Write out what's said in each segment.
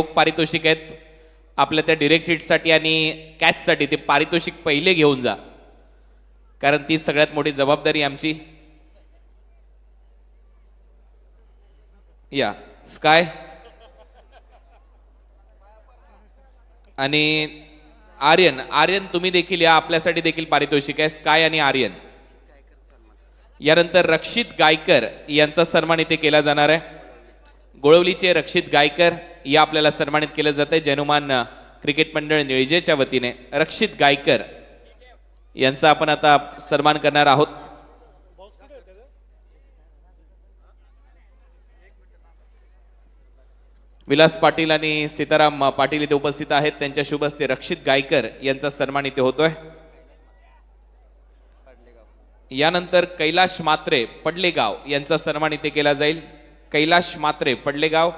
पारितोषिक आहेत आपल्या त्या डिरेक्ट हिटसाठी आणि कॅचसाठी. ते पारितोषिक पहिले घेऊन जा, कारण ती सगळ्यात मोठी जबाबदारी आमची. या स्काय आणि आर्यन. आर्यन तुम्ही देखील या, आपल्यासाठी देखील पारितोषिक आहे. स्काय आणि आर्यन. यानंतर रक्षित गायकर यांचा सन्मान इथे केला जाणार आहे. गोळवलीचे रक्षित गायकर या आपल्याला सन्मानित केलं जात आहे जनुमान क्रिकेट मंडळ निळजेच्या वतीने. रक्षित गायकर यांचा आपण आता सन्मान करणार आहोत. विलास पाटील आणि सीताराम पाटील इथे उपस्थित आहेत. त्यांच्या शुभ हस्ते रक्षित गायकर यांचा सन्मान इथे होतोय. यानंतर कैलाश मात्रे पडलेगाव यांचा सन्मान इथे केला जाईल. कैलाश मात्रे पडलेगाव.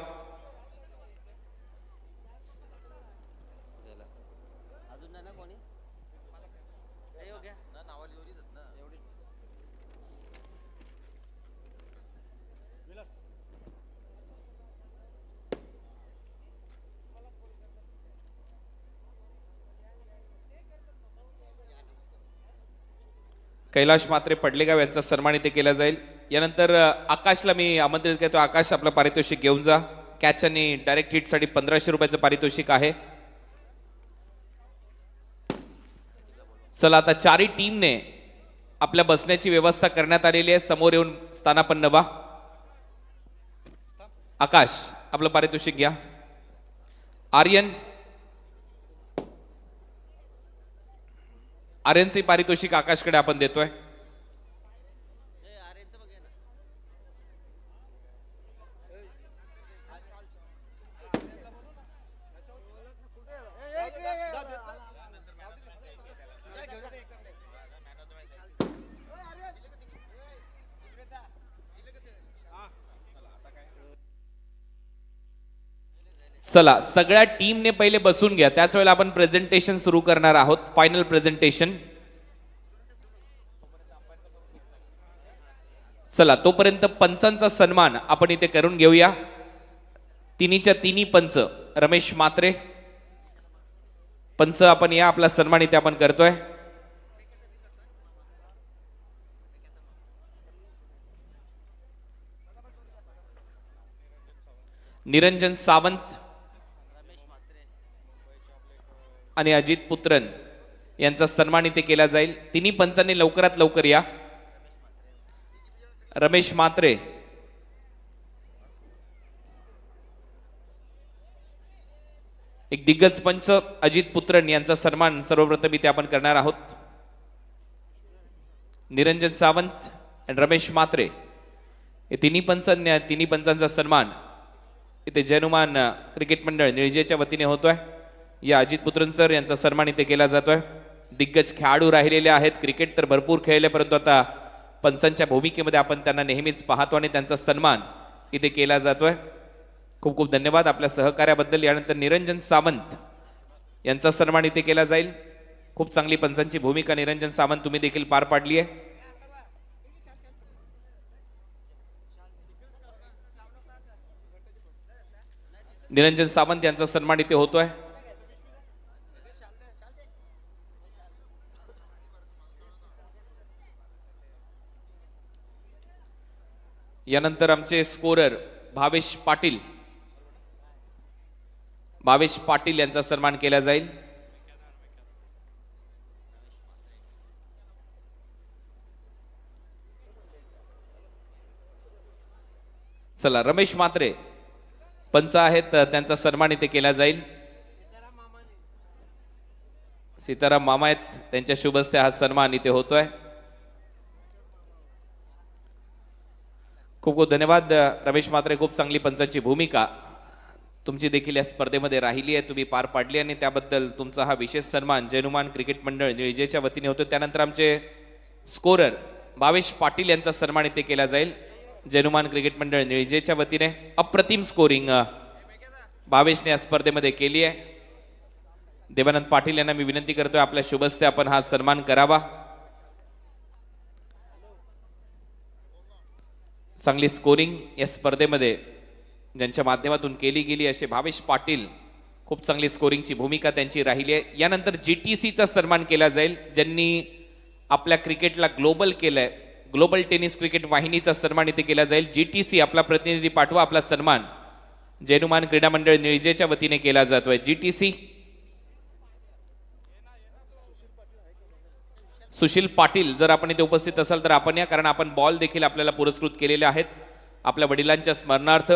कैलाश मात्रे पडलेगाव यांचा सन्मान इथे केला जाईल. यानंतर आकाशला मी आमंत्रित करतो. आकाश आपलं पारितोषिक घेऊन जा. कॅच आणि डायरेक्ट हिट साठी 1500 रुपयाचं पारितोषिक आहे. चला आता चारही टीमने आपल्या बसण्याची व्यवस्था करण्यात आलेली आहे. समोर येऊन स्थानापन्न व्हा. आकाश आपलं पारितोषिक घ्या. आर्यन. आर्यनचे पारितोषिक आकाशकडे आपण देतोय. चला सगळ्या टीमने पहिले बसून घ्या. त्याच वेळेला आपण प्रेझेंटेशन सुरू करणार आहोत. Final presentation. चला तोपर्यंत पंचांचा सन्मान आपण इथे करून घेऊया. तिन्हीच्या तिन्ही पंच. रमेश मात्रे पंच आपण या, आपला सन्मान इथे आपण करतोय. निरंजन सावंत आणि अजित पुत्रन यांचा सन्मान इथे केला जाईल. तिन्ही पंचांनी लवकरात लवकर या. रमेश मात्रे, एक दिग्गज पंच अजित पुत्रन यांचा सन्मान सर्वप्रथम इथे आपण करणार आहोत. निरंजन सावंत आणि रमेश मात्रे हे तिन्ही पंचांचा सन्मान इथे जनुमान क्रिकेट मंडळ निळजेच्या वतीने होतोय. या अजित पुत्रन सर यांचा सन्मान इथे केला जातोय. दिग्गज खेळाडू राहिलेले आहेत. क्रिकेट तर भरपूर खेळले, परंतु आता पंचांच्या भूमिकेमध्ये आपण त्यांना नेहमीच पाहतो आणि त्यांचा सन्मान इथे केला जातोय. खूप खूप धन्यवाद आपल्या सहकार्याबद्दल. यानंतर निरंजन सावंत यांचा सन्मान इथे केला जाईल. खूप चांगली पंचांची भूमिका निरंजन सावंत तुम्ही देखील पार पाडली आहे. निरंजन सावंत यांचा सन्मान इथे होतोय. यानंतर आमचे स्कोरर भावेश पाटील. भावेश पाटील यांचा सन्मान केला जाईल. चला रमेश मात्रे पंच आहेत, त्यांचा सन्मान इथे केला जाईल. सीताराम मामा आहेत, त्यांच्या शुभ हस्ते हा सन्मान इथे होतोय. खूप खूप धन्यवाद रमेश मात्रे. खूप चांगली पंचांची भूमिका तुमची देखील या स्पर्धेमध्ये राहिली आहे, तुम्ही पार पाडली आणि त्याबद्दल तुमचा हा विशेष सन्मान जनुमान क्रिकेट मंडळ निळजेच्या वतीने होतो. त्यानंतर आमचे स्कोरर भावेश पाटील यांचा सन्मान इथे केला जाईल जनुमान क्रिकेट मंडळ निळजेच्या वतीने. अप्रतिम स्कोरिंग भावेशने या स्पर्धेमध्ये केली आहे. देवानंद पाटील यांना मी विनंती करतोय आपल्या शुभ हस्ते आपण हा सन्मान करावा. चांगली स्कोरिंग या स्पर्धेमध्ये ज्यांच्या माध्यमातून केली गेली असे भावेश पाटील, खूप चांगली स्कोरिंगची भूमिका त्यांची राहिली आहे. यानंतर GTCचा सन्मान केला जाईल, ज्यांनी आपल्या क्रिकेटला ग्लोबल केलंय. ग्लोबल टेनिस क्रिकेट वाहिनीचा सन्मान इथे केला जाईल. GTC आपला प्रतिनिधी पाठवा, आपला सन्मान जैनुमान क्रीडा मंडळ निळजेच्या वतीने केला जातोय. GTC सुशील पाटील, जर आपण इथे उपस्थित असाल तर आपण या, कारण आपण बॉल देखील आपल्याला पुरस्कृत केलेले आहेत आपल्या वडिलांच्या स्मरणार्थ.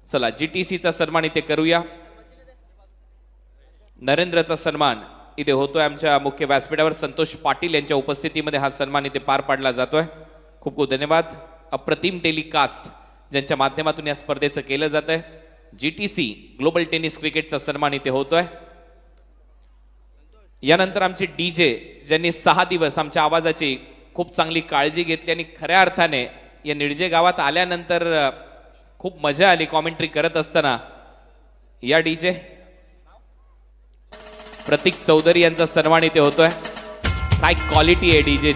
चला GTCचा सन्मान इथे करूया. नरेंद्रचा सन्मान इथे होतोय आमच्या मुख्य व्यासपीठावर. संतोष पाटील यांच्या उपस्थितीमध्ये हा सन्मान इथे पार पाडला जातोय. खूप खूप धन्यवाद. अप्रतिम टेलिकास्ट ज्यांच्या माध्यमातून या स्पर्धेचं केलं जात आहे. GTC ग्लोबल टेनिस क्रिकेटचा सन्मान इथे होतोय. यानंतर आमचे DJ, ज्यांनी 6 दिवस आमच्या आवाजाची खूप चांगली काळजी घेतली आणि खऱ्या अर्थाने या निळजे गावात आल्यानंतर खूप मजा आली कॉमेंट्री करत असताना. या DJ प्रतीक चौधरी यांचा सन्मान इथे होतोय. काय क्वालिटी आहे DJ.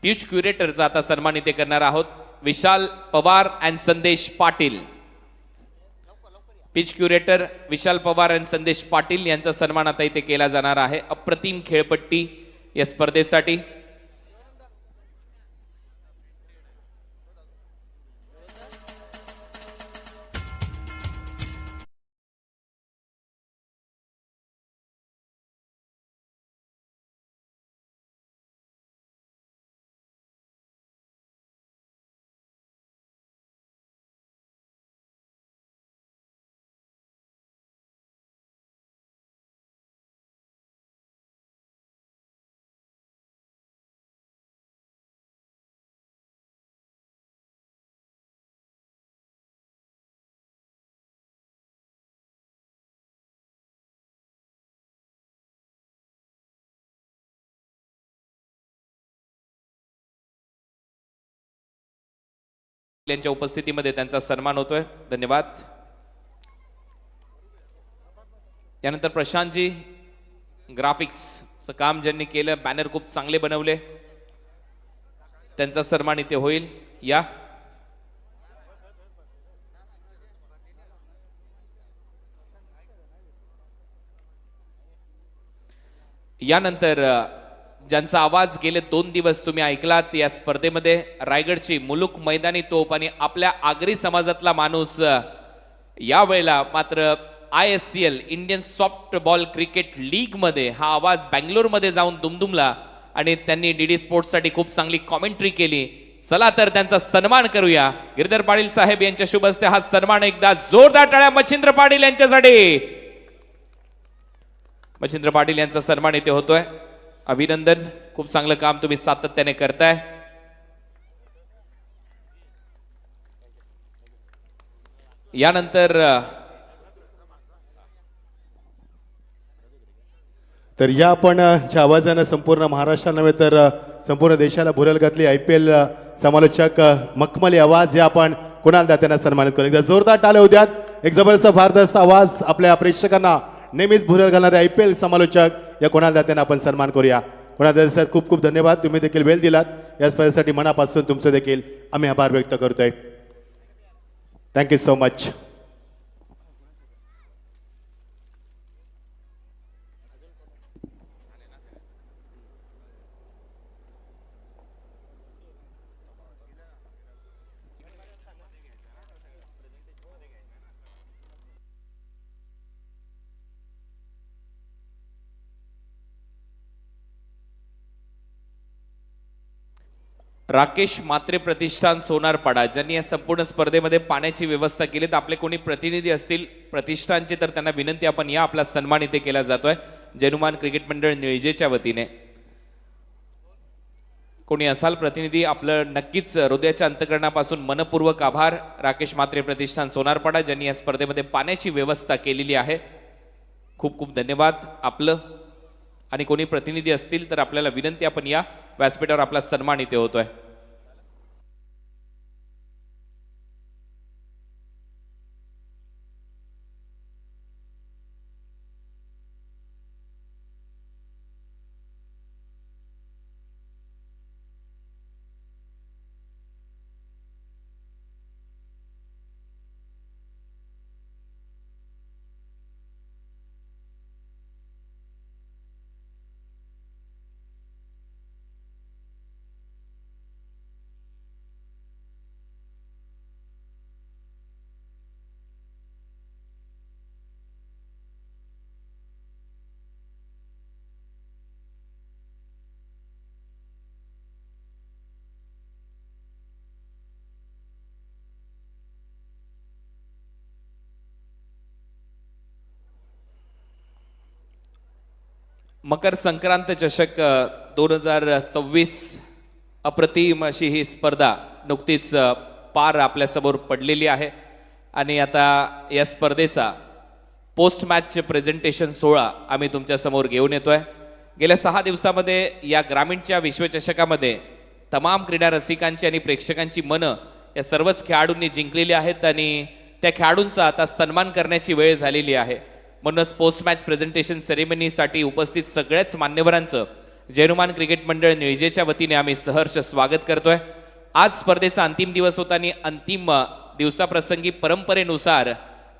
पिच क्युरेटरचा आता सन्मान इथे करणार आहोत. विशाल पवार अँड संदेश Patil. Pitch curator Vishal Pawar and संदेश पाटील यांचा सन्मान आता इथे केला जाणार आहे. अप्रतिम खेळपट्टी या स्पर्धेसाठी. यांच्या उपस्थितीमध्ये त्यांचा सन्मान होतोय. धन्यवाद. त्यानंतर प्रशांतजी, ग्राफिक्सचं काम ज्यांनी केलं, बॅनर खूप चांगले बनवले, त्यांचा सन्मान इथे होईल. या यानंतर ज्यांचा आवाज गेले 2 दिवस तुम्ही ऐकलात या स्पर्धेमध्ये, रायगडची मुलुक मैदानी तोप आणि आपल्या आगरी समाजातला माणूस, यावेळेला मात्र ISCL Indian softball cricket league मध्ये हा आवाज बँगलोरमध्ये जाऊन दुमदुमला आणि त्यांनी DD स्पोर्ट्स साठी खूप चांगली कॉमेंट्री केली. चला तर त्यांचा सन्मान करूया. गिरधर पाटील साहेब यांच्या शुभ हस्ते हा सन्मान एकदा जोरदार टाळ्या मच्छिंद्र पाटील यांच्यासाठी. मच्छिंद्र पाटील यांचा सन्मान इथे होतोय. अभिनंदन, खूप चांगलं काम तुम्ही सातत्याने करताय. यानंतर तर या आपण ज्या आवाजानं संपूर्ण महाराष्ट्राला नव्हे तर संपूर्ण देशाला भुरळ घातली. IPL समालोचक मखमली आवाज या आपण कुणाल दात्यांना सन्मानित करू. एकदा जोरदार टाळ्या होऊ द्यात. एक जबरदस्त भारदस्त आवाज आपल्या प्रेक्षकांना नेहमीच भुरळ घालणारे IPL समालोचक या कुणाल दात्यांना आपण सन्मान करूया. कुणाल दाते सर, खूप खूप धन्यवाद. तुम्ही देखील वेळ दिलात. या स्पर्धेसाठी मनापासून तुमचे देखील आम्ही आभार व्यक्त करतोय. Thank you so much. Rakesh Matre प्रतिष्ठान सोनारपाडा, ज्यांनी या संपूर्ण स्पर्धेमध्ये पाण्याची व्यवस्था केली. तर आपले कोणी प्रतिनिधी असतील प्रतिष्ठानचे तर त्यांना विनंती, आपण या, आपला सन्मान इथे केला जातोय जैनुमान क्रिकेट मंडळ निळजेच्या वतीने. कोणी असाल प्रतिनिधी, आपलं नक्कीच हृदयाच्या अंतकरणापासून मनपूर्वक आभार. राकेश मात्रे प्रतिष्ठान सोनारपाडा, ज्यांनी या स्पर्धेमध्ये पाण्याची व्यवस्था केलेली आहे, खूप खूप धन्यवाद आपलं. आणि कोणी प्रतिनिधी असतील तर आपल्याला विनंती, आपण या व्यासपीठावर, आपला सन्मान इथे होतोय. मकर संक्रांत चषक 2026 अप्रतिम अशी ही स्पर्धा नुकतीच पार आपल्यासमोर पडलेली आहे आणि आता या स्पर्धेचा पोस्ट मॅच प्रेझेंटेशन सोहळा आम्ही तुमच्या समोर घेऊन येतोय. गेल्या 6 दिवसामध्ये या ग्रामीणच्या विश्वचषकामध्ये तमाम क्रीडा रसिकांची आणि प्रेक्षकांची मनं या सर्वच खेळाडूंनी जिंकलेली आहेत आणि त्या खेळाडूंचा आता सन्मान करण्याची वेळ झालेली आहे. म्हणूनच पोस्ट मॅच प्रेझेंटेशन सेरेमनीसाठी उपस्थित सगळ्याच मान्यवरांचं जैनुमान क्रिकेट मंडळ निळजेच्या वतीने आम्ही सहर्ष स्वागत करतोय. आज स्पर्धेचा अंतिम दिवस होता आणि अंतिम दिवसाप्रसंगी परंपरेनुसार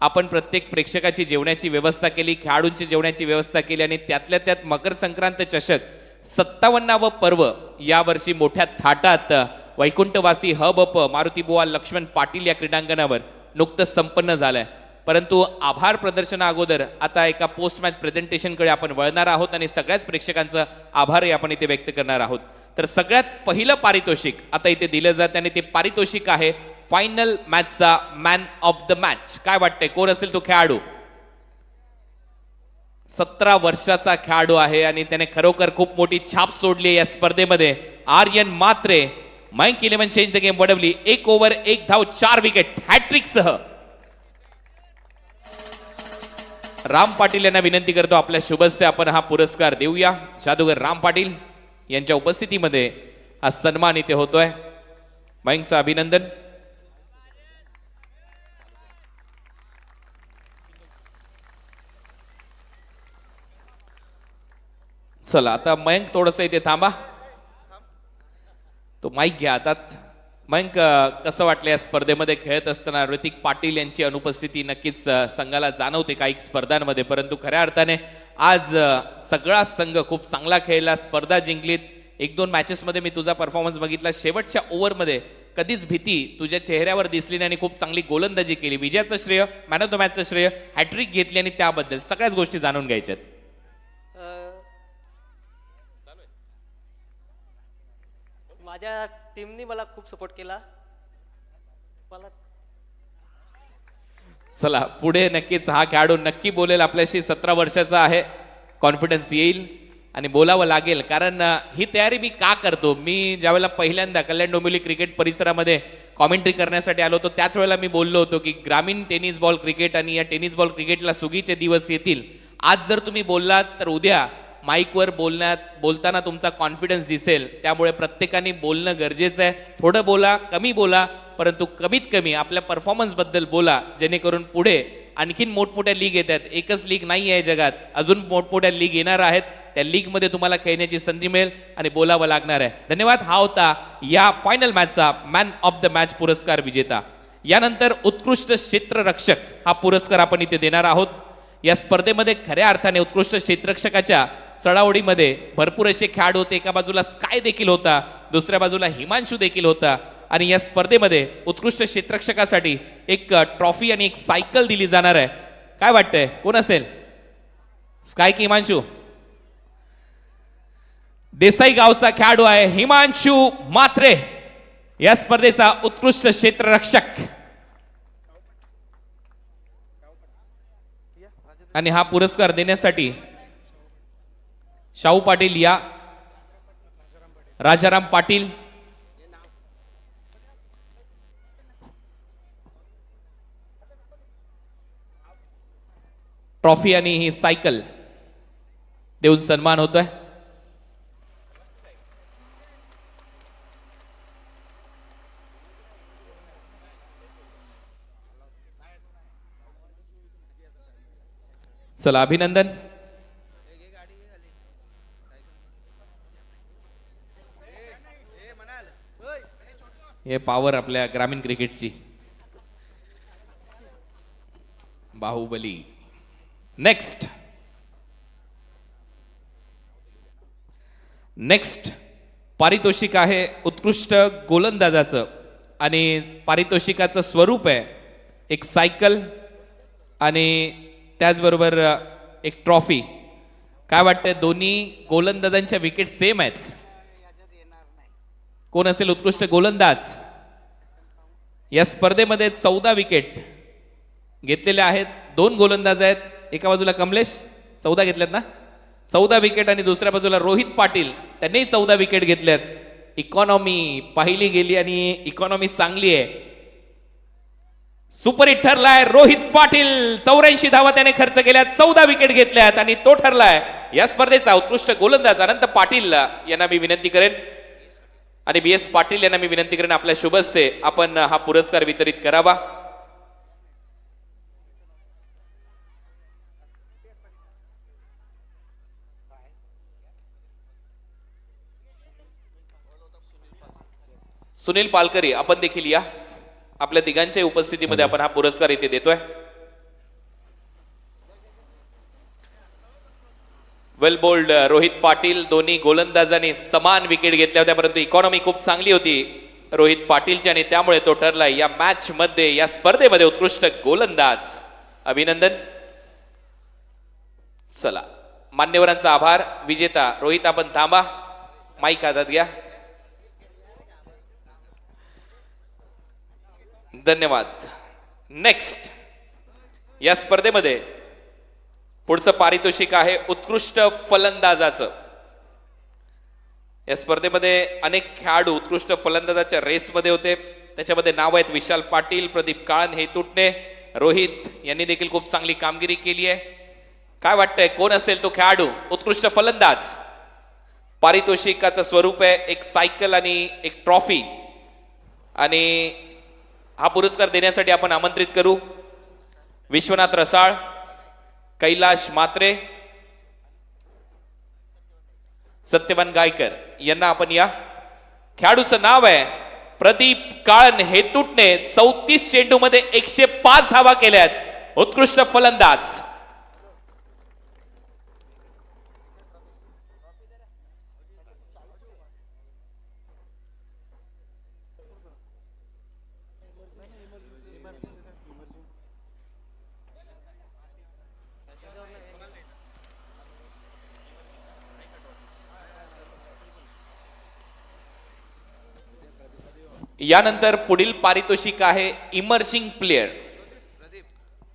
आपण प्रत्येक प्रेक्षकाची जेवणाची व्यवस्था केली, खेळाडूंची जेवणाची व्यवस्था केली आणि त्यातल्या त्यात मकर संक्रांत चषक 57व पर्व यावर्षी मोठ्या थाटात वैकुंठवासी हबप मारुतीबुवा लक्ष्मण पाटील या क्रीडांगणावर नुकतंच संपन्न झालंय. परंतु आभार प्रदर्शना अगोदर आता एका पोस्ट मॅच प्रेझेंटेशनकडे आपण वळणार आहोत आणि सगळ्याच प्रेक्षकांचं आभारही आपण इथे व्यक्त करणार आहोत. तर सगळ्यात पहिलं पारितोषिक आता इथे दिलं जातं आणि ते पारितोषिक आहे फायनल मॅचचा मॅन ऑफ द मॅच. काय वाटतंय कोण असेल तो खेळाडू? 17 वर्षाचा खेळाडू आहे आणि त्याने खरोखर खूप मोठी छाप सोडली या स्पर्धेमध्ये. Aryan Matre Mayank 11 change the game Vadavali. 1 over 1 धाव 4 विकेट हॅट्रिक सह. राम पाटील यांना विनंती करतो आपल्या शुभस्ते आपण हा पुरस्कार देऊया. जादूगर राम पाटील यांच्या उपस्थितीमध्ये हा सन्मान इथे होतोय. मयंकचं अभिनंदन. चला आता मयंक थोडस इथे थांबा, तो माईक घ्या हातात. मयंक कसं वाटलं या स्पर्धेमध्ये खेळत असताना? ऋतिक पाटील यांची अनुपस्थिती नक्कीच संघाला जाणवते काही स्पर्धांमध्ये, परंतु खऱ्या अर्थाने आज सगळा संघ खूप चांगला खेळला, स्पर्धा जिंकलीत. 1-2 मॅचेसमध्ये मी तुझा परफॉर्मन्स बघितला. शेवटच्या ओव्हरमध्ये कधीच भीती तुझ्या चेहऱ्यावर दिसली नाही आणि खूप चांगली गोलंदाजी केली. विजयाचं श्रेय, मॅन ऑफ द मॅचचं श्रेय, हॅट्रिक घेतली आणि त्याबद्दल सगळ्याच गोष्टी जाणून घ्यायच्यात. माझ्या टीमनी मला खूप सपोर्ट केला. मला चला पुढे नक्कीच हा खेळाडू नक्की बोलेल आपल्याशी. 17 वर्षाचा आहे, कॉन्फिडन्स येईल आणि बोलावं लागेल. कारण ही तयारी मी का करतो, मी ज्यावेळेला पहिल्यांदा कल्याण डोंबिवली क्रिकेट परिसरामध्ये कॉमेंट्री करण्यासाठी आलो होतो त्याच वेळेला मी बोललो होतो की ग्रामीण टेनिस बॉल क्रिकेट आणि या टेनिस बॉल क्रिकेटला सुगीचे दिवस येतील. आज जर तुम्ही बोललात तर उद्या माईकवर बोलताना तुमचा कॉन्फिडन्स दिसेल. त्यामुळे प्रत्येकाने बोलणं गरजेचं आहे. थोडं बोला, कमी बोला, परंतु कमीत कमी आपल्या परफॉर्मन्स बद्दल बोला, जेणेकरून पुढे आणखीन मोठमोठ्या लीग येतात. एकच लीग नाही आहे जगात, अजून मोठमोठ्या लीग येणार आहेत. त्या लीग मध्ये तुम्हाला खेळण्याची संधी मिळेल आणि बोलावं लागणार आहे. धन्यवाद. हा होता या फायनल मॅचचा मॅन ऑफ द मॅच पुरस्कार विजेता. यानंतर उत्कृष्ट क्षेत्ररक्षक हा पुरस्कार आपण इथे देणार आहोत. या स्पर्धेमध्ये खऱ्या अर्थाने उत्कृष्ट क्षेत्ररक्षकाच्या चढाओढीमध्ये भरपूर असे खेळाडू होते. एका बाजूला स्काय देखील होता, दुसऱ्या बाजूला हिमांशू देखील होता आणि या स्पर्धेमध्ये उत्कृष्ट क्षेत्ररक्षकासाठी एक ट्रॉफी आणि एक सायकल दिली जाणार आहे. काय वाटतंय कोण असेल, स्काय की हिमांशू? देसाई गावचा खेळाडू आहे हिमांशू मात्रे, या स्पर्धेचा उत्कृष्ट क्षेत्ररक्षक. आणि हा पुरस्कार देण्यासाठी शाहू पाटील या, राजाराम पाटील, ट्रॉफी आणि ही सायकल देऊन सन्मान होतोय. चला अभिनंदन. हे पॉवर आपल्या ग्रामीण क्रिकेटची. बाहुबली. नेक्स्ट पारितोषिक आहे उत्कृष्ट गोलंदाजाचं आणि पारितोषिकाचं स्वरूप आहे एक सायकल आणि त्याचबरोबर एक ट्रॉफी. काय वाटतंय, दोन्ही गोलंदाजांच्या विकेट सेम आहेत. कोण असेल उत्कृष्ट गोलंदाज? या स्पर्धेमध्ये 14 विकेट घेतलेले आहेत. 2 गोलंदाज आहेत. एका बाजूला कमलेश 14 घेतलेत ना, 14 विकेट आणि दुसऱ्या बाजूला रोहित पाटील त्यांनी 14 विकेट घेतल्यात. इकॉनॉमी पाहिली गेली आणि इकॉनॉमी चांगली आहे. सुपर हिट ठरलाय. रोहित पाटील 84 धावा त्याने खर्च केल्या, 14 विकेट घेतल्यात आणि तो ठरलाय या स्पर्धेचा उत्कृष्ट गोलंदाज. अनंत पाटील यांना मी विनंती करेन आणि BS पाटील यांना मी विनंती करेन आपल्या शुभ हस्ते आपण हा पुरस्कार वितरित करावा. सुनील पालकरी आपण देखील या. आपल्या तिघांच्या उपस्थितीमध्ये आपण हा पुरस्कार इथे देतोय. वेल बोल्ड रोहित पाटील. दोन्ही गोलंदाजांनी समान विकेट घेतल्या होत्या, परंतु इकॉनॉमी खूप चांगली होती रोहित पाटीलची आणि त्यामुळे तो ठरला या मॅच मध्ये, या स्पर्धेमध्ये उत्कृष्ट गोलंदाज. अभिनंदन. चला, मान्यवरांचा आभार. विजेता रोहित आपण थांबा, माईक हातात घ्या. धन्यवाद. नेक्स्ट या स्पर्धेमध्ये पुढचं पारितोषिक आहे उत्कृष्ट फलंदाजाचं. या स्पर्धेमध्ये अनेक खेळाडू उत्कृष्ट फलंदाजाच्या रेसमध्ये होते. त्याच्यामध्ये नाव आहेत विशाल पाटील, प्रदीप काळन, हेतुटणे, रोहित यांनी देखील खूप चांगली कामगिरी केली आहे. काय वाटतंय कोण असेल तो खेळाडू उत्कृष्ट फलंदाज? पारितोषिकाचं स्वरूप आहे एक सायकल आणि एक ट्रॉफी. आणि हा पुरस्कार देण्यासाठी आपण आमंत्रित करू विश्वनाथ रसाळ, कैलाश मात्रे, सत्यवान गायकर यांना आपण या. खेळाडूचं नाव आहे प्रदीप काळन हेतुटणे. 34 चेंडूमध्ये 105 धावा केल्यात. उत्कृष्ट फलंदाज. यानंतर पुढील पारितोषिक आहे इमर्जिंग प्लेयर.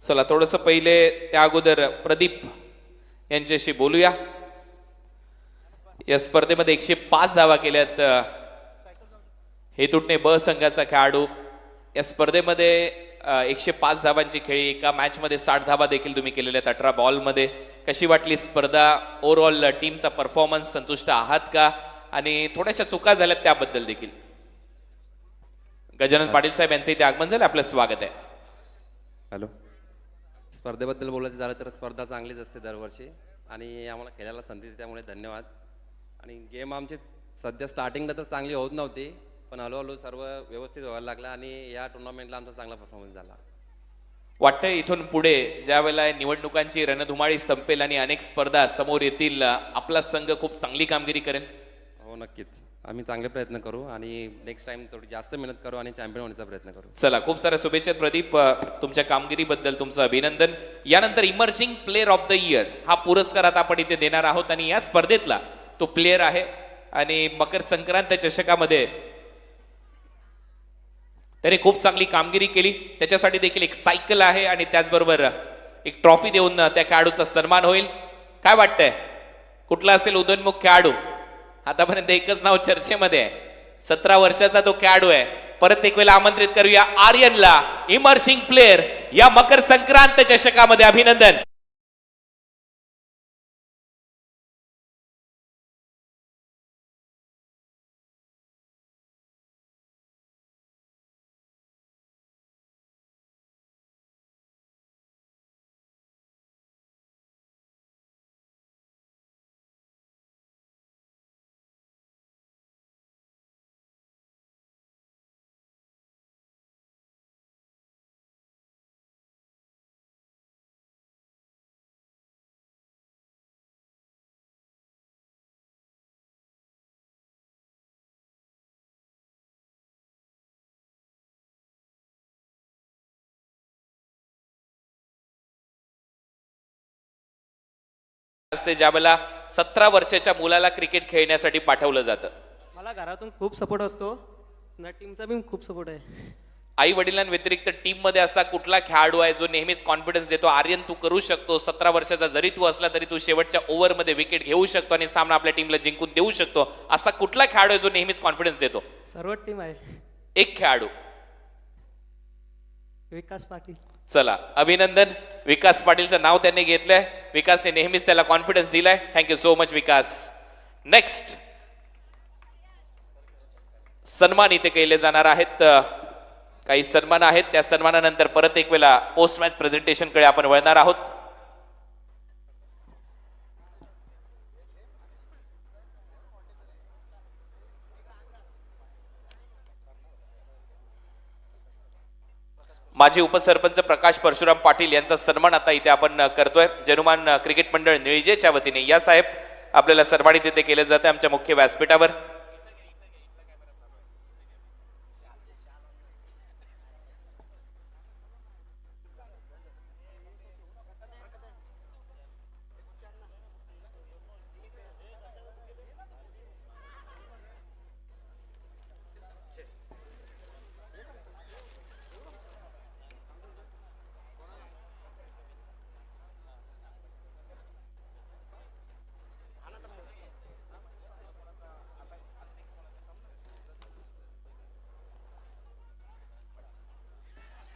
चला थोडस पहिले त्या अगोदर प्रदीप यांच्याशी बोलूया. या स्पर्धेमध्ये 105 धावा केल्यात. हेतुटणे ब संघाचा खेळाडू. या स्पर्धेमध्ये 105 धावांची खेळी. एका मॅच मध्ये 60 धावा देखील तुम्ही केलेल्या आहेत 18 बॉल मध्ये. कशी वाटली स्पर्धा? ओव्हरऑल टीमचा परफॉर्मन्स संतुष्ट आहात का? आणि थोड्याशा चुका झाल्यात त्याबद्दल देखील. गजानन पाटील साहेब यांचं इथे आगमन झालं, आपलं स्वागत आहे. हॅलो. स्पर्धेबद्दल बोलायचं झालं तर स्पर्धा चांगलीच असते दरवर्षी आणि आम्हाला खेळायला संधी दिली त्यामुळे धन्यवाद. आणि गेम आमची सध्या स्टार्टिंगला तर चांगली होत नव्हती, पण हळूहळू सर्व व्यवस्थित व्हायला लागलं आणि या टुर्नामेंटला आमचा चांगला परफॉर्मन्स झाला. वाटतंय इथून पुढे ज्या वेळेला निवडणुकांची रणधुमाळी संपेल आणि अनेक स्पर्धा समोर येतील, आपला संघ खूप चांगली कामगिरी करेल. हो नक्कीच, आम्ही चांगले प्रयत्न करू आणि नेक्स्ट टाइम थोडी जास्त मेहनत करू आणि चॅम्पियन होण्याचा प्रयत्न करू. चला, खूप साऱ्या शुभेच्छा प्रदीप. तुमच्या कामगिरीबद्दल तुमचं अभिनंदन. यानंतर emerging player of the year हा पुरस्कार आता आपण इथे देणार आहोत आणि या स्पर्धेतला तो प्लेअर आहे आणि मकर संक्रांत चषकामध्ये त्याने खूप चांगली कामगिरी केली. त्याच्यासाठी देखील एक सायकल आहे आणि त्याचबरोबर एक ट्रॉफी देऊन त्या खेळाडूचा सन्मान होईल. काय वाटतंय कुठला असेल उदयोन्मुख खेळाडू? आतापर्यंत एकच नाव चर्चेमध्ये आहे, 17 वर्षाचा तो खेळाडू आहे. परत एक वेळेला आमंत्रित करूया आर्यनला, इमर्जिंग प्लेअर या मकर संक्रांत चषकामध्ये. अभिनंदन. असते ज्यावेळेला 17 वर्षाच्या मुलाला क्रिकेट खेळण्यासाठी पाठवलं जातं. मला घरातून खूप सपोर्ट असतो ना, टीमचा पण खूप सपोर्ट आहे. आई वडिलांव्यतिरिक्त टीम मध्ये असा कुठला खेळाडू आहे जो नेहमीच कॉन्फिडन्स देतो, आर्यन तू करू शकतो, 17 वर्षाचा जरी तू असला तरी तू शेवटच्या ओव्हरमध्ये विकेट घेऊ शकतो आणि सामना आपल्या टीमला जिंकून देऊ शकतो, असा कुठला खेळाडू आहे जो नेहमीच कॉन्फिडन्स देतो? सर्व टीम आहे. एक खेळाडू. विकास पाटील. चला अभिनंदन, विकास पाटीलचं नाव त्यांनी घेतलंय. विकासने नेहमीच त्याला कॉन्फिडन्स दिलाय. थँक्यू सो मच विकास. नेक्स्ट सन्मान इथे केले जाणार आहेत. काही सन्मान आहेत, त्या सन्मानानंतर परत एक वेळा पोस्ट मॅच प्रेझेंटेशन कडे आपण वळणार आहोत. माजी उपसरपंच प्रकाश परशुराम पाटील यांचा सन्मान आता इथे आपण करतोय. जनुमान क्रिकेट मंडळ निळजेच्या वतीने या साहेब आपल्याला सन्मानित इथे केले जाते आमच्या मुख्य व्यासपीठावर.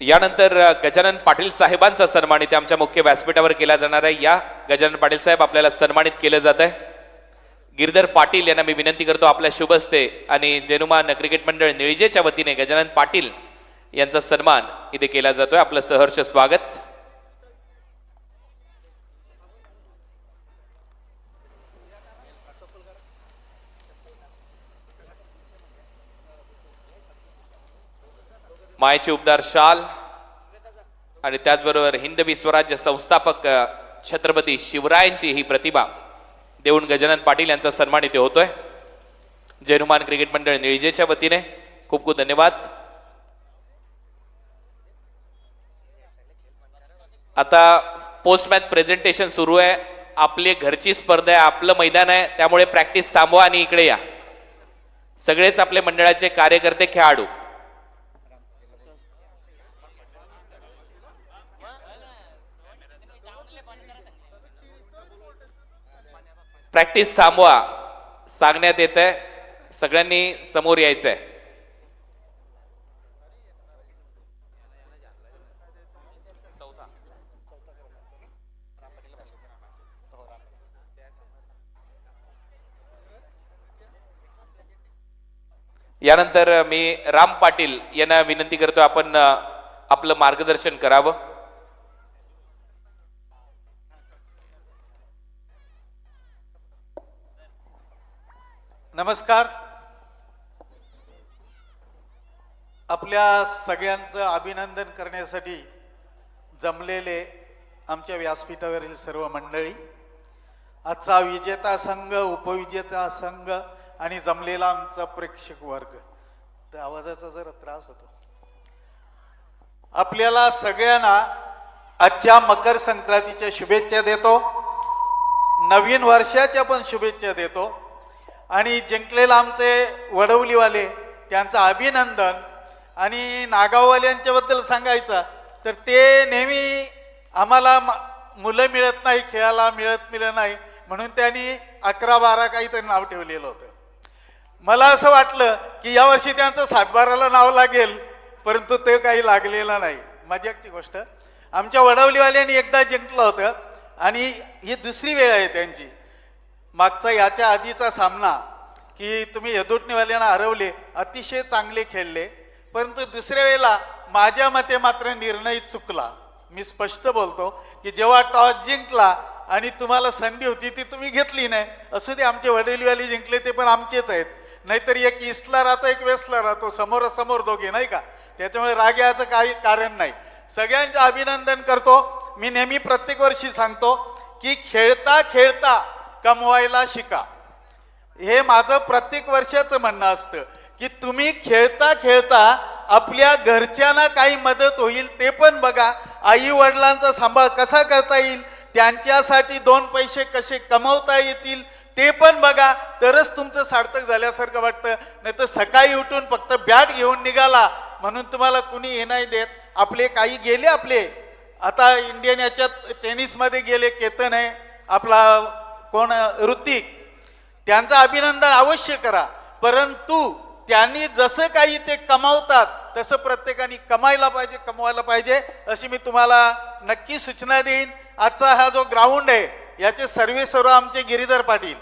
यानंतर गजानन पाटील साहेबांचा सन्मान इथे आमच्या मुख्य व्यासपीठावर केला जाणार आहे. या गजानन पाटील साहेब आपल्याला सन्मानित केलं जात आहे. गिरधर पाटील यांना मी विनंती करतो आपल्या शुभ हस्ते आणि जेनुमान क्रिकेट मंडळ निळजेच्या वतीने गजानन पाटील यांचा सन्मान इथे केला जातोय. आपलं सहर्ष स्वागत. मायेचे उपदार शाल आणि त्याचबरोबर हिंदवी स्वराज्य संस्थापक छत्रपती शिवरायांची ही प्रतिभा देऊन गजानन पाटील यांचा सन्मान इथे होतोय. जयनुमान क्रिकेट मंडळ निळजेच्या वतीने खूप खूप धन्यवाद. आता पोस्ट मॅच प्रेझेंटेशन सुरू आहे. आपली घरची स्पर्धा आहे, आपलं मैदान आहे, त्यामुळे प्रॅक्टिस थांबवा आणि इकडे या. सगळेच आपले मंडळाचे कार्यकर्ते खेळाडू प्रॅक्टिस थांबवा सांगण्यात येत आहे. सगळ्यांनी समोर यायचंय. यानंतर मी राम पाटील यांना विनंती करतो आपण आपलं मार्गदर्शन करावं. नमस्कार. आपल्या सगळ्यांचं अभिनंदन करण्यासाठी जमलेले आमच्या व्यासपीठावरील सर्व मंडळी, आजचा विजेता संघ, उपविजेता संघ आणि जमलेला आमचा प्रेक्षक वर्ग. तर आवाजाचा जरा त्रास होतो. आपल्याला सगळ्यांना आजच्या मकर संक्रांतीच्या शुभेच्छा देतो. नवीन वर्षाच्या पण शुभेच्छा देतो. आणि जिंकलेला आमचे वडवलीवाले त्यांचं अभिनंदन. आणि नागाववाल्यांच्याबद्दल सांगायचं तर ते नेहमी आम्हाला मुलं मिळत नाही, खेळायला मिळत नाही म्हणून त्यांनी 11-12 काहीतरी नाव ठेवलेलं होतं. मला असं वाटलं की यावर्षी त्यांचं 7-12ला नाव लागेल, परंतु ते काही लागलेलं नाही. मजाकची गोष्ट. आमच्या वडवलीवाल्यांनी एकदा जिंकलं होतं आणि ही दुसरी वेळ आहे त्यांची. मागचा याच्या आधीचा सामना की तुम्ही यदुटणीवाल्यांना हरवले, अतिशय चांगले खेळले, परंतु दुसऱ्या वेळेला माझ्या मते मात्र निर्णय चुकला. मी स्पष्ट बोलतो की जेव्हा टॉस जिंकला आणि तुम्हाला संधी होती ती तुम्ही घेतली नाही. असू दे, आमचे वडीलवाले जिंकले ते पण आमचेच आहेत. नाहीतर एक ईस्टला राहतो एक वेस्टला राहतो, समोरासमोर दोघे, नाही का? त्याच्यामुळे राग याचं काही कारण नाही. सगळ्यांचं अभिनंदन करतो. मी नेहमी प्रत्येक वर्षी सांगतो की खेळता खेळता कमवायला शिका. हे माझं प्रत्येक वर्षाचं म्हणणं असतं की तुम्ही खेळता खेळता आपल्या घरच्यांना काही मदत होईल ते पण बघा. आई वडिलांचा सांभाळ कसा करता येईल, त्यांच्यासाठी 2 पैसे कसे कमवता येतील ते पण बघा. तरच तुमचं सार्थक झाल्यासारखं वाटतं. नाही तर सकाळी उठून फक्त बॅट घेऊन निघाला म्हणून तुम्हाला कुणी हे नाही देत. आपले काही गेले आपले, आता इंडियन याच्यात टेनिसमध्ये गेले, केतन आहे आपला, कोण ऋतिक, त्यांचं अभिनंदन अवश्य करा. परंतु त्यांनी जसं काही ते कमावतात तसं प्रत्येकाने कमायला पाहिजे, कमवायला पाहिजे, अशी मी तुम्हाला नक्की सूचना देईन. आजचा हा जो ग्राउंड आहे याचे सर्व आमचे गिरीधर पाटील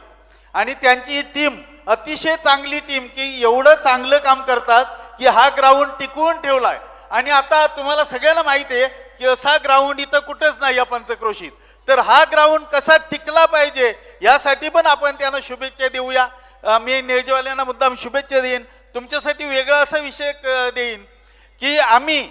आणि त्यांची टीम अतिशय चांगली टीम, की एवढं चांगलं काम करतात की हा ग्राउंड टिकवून ठेवलाय. आणि आता तुम्हाला सगळ्यांना माहिती आहे की असा ग्राउंड इथं कुठंच नाही या पंचक्रोशीत. तर हा ग्राउंड कसा टिकला पाहिजे यासाठी पण आपण त्यांना शुभेच्छा देऊया. मी निळजेवाल्यांना मुद्दाम शुभेच्छा देईन. तुमच्यासाठी वेगळा असा विषय देईन की आम्ही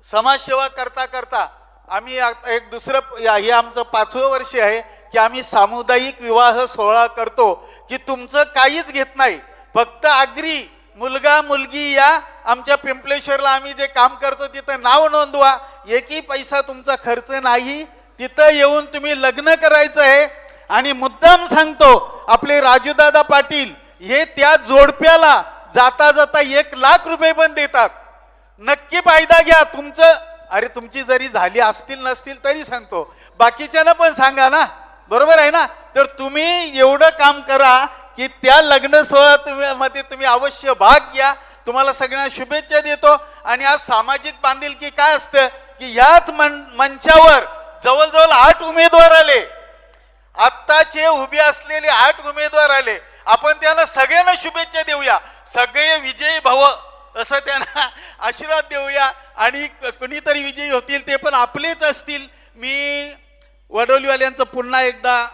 समाजसेवा करता करता आम्ही एक दुसरं हे आमचं 5वं वर्ष आहे की आम्ही सामुदायिक विवाह सोहळा करतो, की तुमचं काहीच घेत नाही, फक्त आग्री मुलगा मुलगी या आमच्या पिंपलेश्वरला आम्ही जे काम करतो तिथं नाव नोंदवा, एकही पैसा तुमचा खर्च नाही, तिथं येऊन तुम्ही लग्न करायचं आहे. आणि मुद्दाम सांगतो आपले राजूदादा पाटील हे त्या जोडप्याला जाता जाता 1 लाख रुपये पण देतात. नक्की फायदा घ्या तुमचं. अरे तुमची जरी झाली असतील नसतील तरी सांगतो, बाकीच्यांना पण सांगा ना, बरोबर आहे ना. तर तुम्ही एवढं काम करा की त्या लग्न सोहळ्यामध्ये तुम्ही अवश्य भाग घ्या. तुम्हाला सगळ्यांना शुभेच्छा देतो. आणि आज सामाजिक बांधिलकी काय असतं की याच मंचावर जवळजवळ 8 उमेदवार आले, आत्ताचे उभे असलेले 8 उमेदवार आले. आपण त्यांना सगळ्यांना शुभेच्छा देऊया, सगळे विजयी भव असं त्यांना आशीर्वाद देऊया. आणि कुणीतरी विजयी होतील ते पण आपलेच असतील. मी वडोलीवाल्यांचं पुन्हा एकदा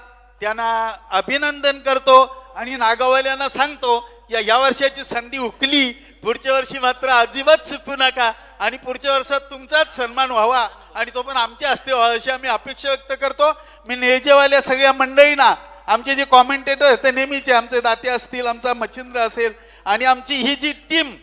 त्यांना अभिनंदन करतो आणि नागावल्यांना सांगतो की या वर्षाची संधी हुकली, पुढच्या वर्षी मात्र अजिबात चुकू नका आणि पुढच्या वर्षात तुमचाच सन्मान व्हावा आणि तो पण आमच्या हस्ते व्हावा अशी आम्ही अपेक्षा व्यक्त करतो. मी निळजेवाल्या सगळ्या मंडळींना, आमचे जे कॉमेंटेटर ते नेहमीचे, आमचे दाते असतील, आमचा मच्छिंद्र असेल आणि आमची ही जी टीम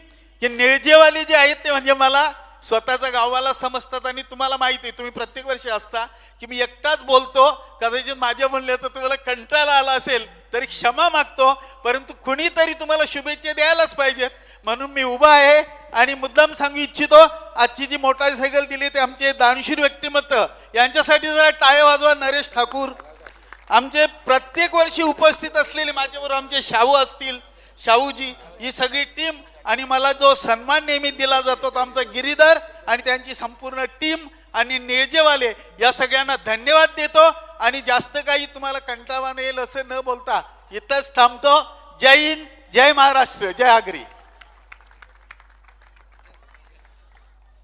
की निळजेवाले जे आहेत ते म्हणजे मला स्वतःच्या गावाला समजतात. आणि तुम्हाला माहिती आहे, तुम्ही प्रत्येक वर्षी असता की मी एकटाच बोलतो, कदाचित माझ्या म्हणल्याचं तुम्हाला कंटाळा आला असेल तरी क्षमा मागतो, परंतु कुणीतरी तुम्हाला शुभेच्छा द्यायलाच पाहिजेत म्हणून मी उभा आहे. आणि मुद्दाम सांगू इच्छितो, आजची जी मोटारसायकल दिली ते आमचे दानशूर व्यक्तिमत्व, यांच्यासाठी जरा टाळ्या वाजवा. नरेश ठाकूर, आमचे प्रत्येक वर्षी उपस्थित असलेले, माझ्याबरोबर आमचे शाहू असतील, शाहूजी, ही सगळी टीम. आणि मला जो सन्मान नेहमी दिला जातो तो आमचा गिरीधर आणि त्यांची संपूर्ण टीम आणि निळजेवाले, या सगळ्यांना धन्यवाद देतो. आणि जास्त काही तुम्हाला कंटाळा नाही येईल असं न बोलता इथंच थांबतो. जय हिंद, जय महाराष्ट्र, जय आगरी.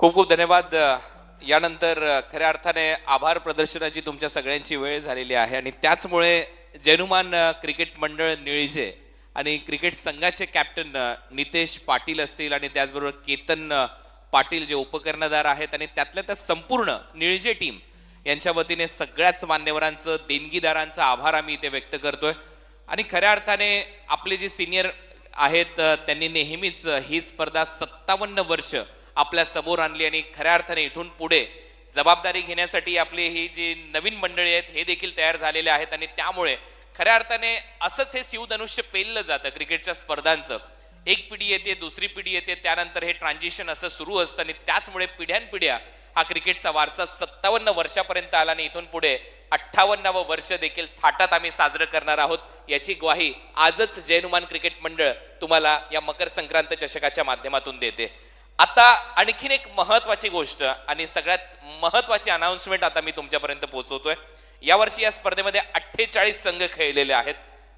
खूप खूप धन्यवाद. यानंतर खऱ्या अर्थाने आभार प्रदर्शनाची तुमच्या सगळ्यांची वेळ झालेली आहे आणि त्याचमुळे जैनुमान क्रिकेट मंडळ निळजे आणि क्रिकेट संघाचे कॅप्टन नितेश पाटील असतील आणि त्याचबरोबर केतन पाटील जे उपकर्णधार आहेत आणि त्यातल्या त्यात संपूर्ण निळजे टीम यांच्या वतीने सगळ्याच मान्यवरांचं, देणगीदारांचा आभार आम्ही इथे व्यक्त करतोय. आणि खऱ्या अर्थाने आपले जे सिनियर आहेत त्यांनी नेहमीच ही स्पर्धा 57 वर्ष आपल्या समोर आणली आणि खऱ्या अर्थाने इथून पुढे जबाबदारी घेण्यासाठी आपली ही जी नवीन मंडळी आहेत हे देखील तयार झालेले आहेत. आणि त्यामुळे खऱ्या अर्थाने असंच हे शिवधनुष्य पेललं जातं क्रिकेटच्या स्पर्धांचं. एक पिढी येते, दुसरी पिढी येते, त्यानंतर हे ट्रान्झिशन असं सुरू असतं आणि त्याचमुळे पिढ्यानपिढ्या हा क्रिकेटचा वारसा 57 वर्षापर्यंत आला आणि इथून पुढे 58वं वर्ष देखील थाटात आम्ही साजरं करणार आहोत. याची ग्वाही आजच जैनुमान क्रिकेट मंडळ तुम्हाला या मकर संक्रांत चषकाच्या माध्यमातून देते. आता आणखीन एक महत्वाची गोष्ट आणि सगळ्यात महत्वाची अनाउन्समेंट आता मी तुमच्यापर्यंत पोहोचवतोय. यावर्षी या स्पर्धेमध्ये 48 संघ खेळलेले आहेत.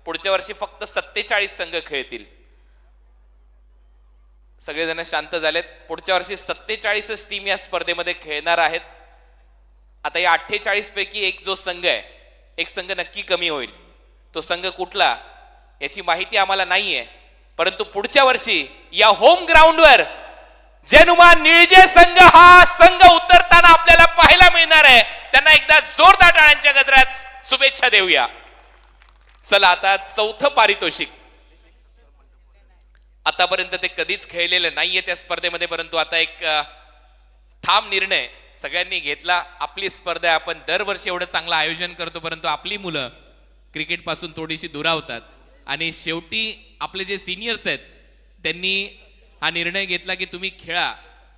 पुढच्या वर्षी फक्त 47 संघ खेळतील. सगळेजण शांत झालेत. पुढच्या वर्षी 47च टीम या स्पर्धेमध्ये खेळणार आहेत. आता या 48 पैकी एक जो संघ आहे, एक संघ नक्की कमी होईल. तो संघ कुठला याची माहिती आम्हाला नाहीये, परंतु पुढच्या वर्षी या होम ग्राउंडवर जैनुमान निळजे संघ हा संघ उतरताना आपल्याला पाहायला मिळणार आहे. त्यांना एकदा जोरदार टाळ्यांच्या गजरात शुभेच्छा देऊया. चला आता चौथं पारितोषिक. आतापर्यंत ते कधीच खेळलेले नाहीये त्या स्पर्धेमध्ये, परंतु आता एक ठाम निर्णय सगळ्यांनी घेतला. आपली स्पर्धा आहे, आपण दरवर्षी एवढं चांगलं आयोजन करतो, परंतु आपली मुलं क्रिकेट पासून थोडीशी दुरावतात आणि शेवटी आपले जे सिनियर्स आहेत त्यांनी हा निर्णय घेतला की तुम्ही खेळा,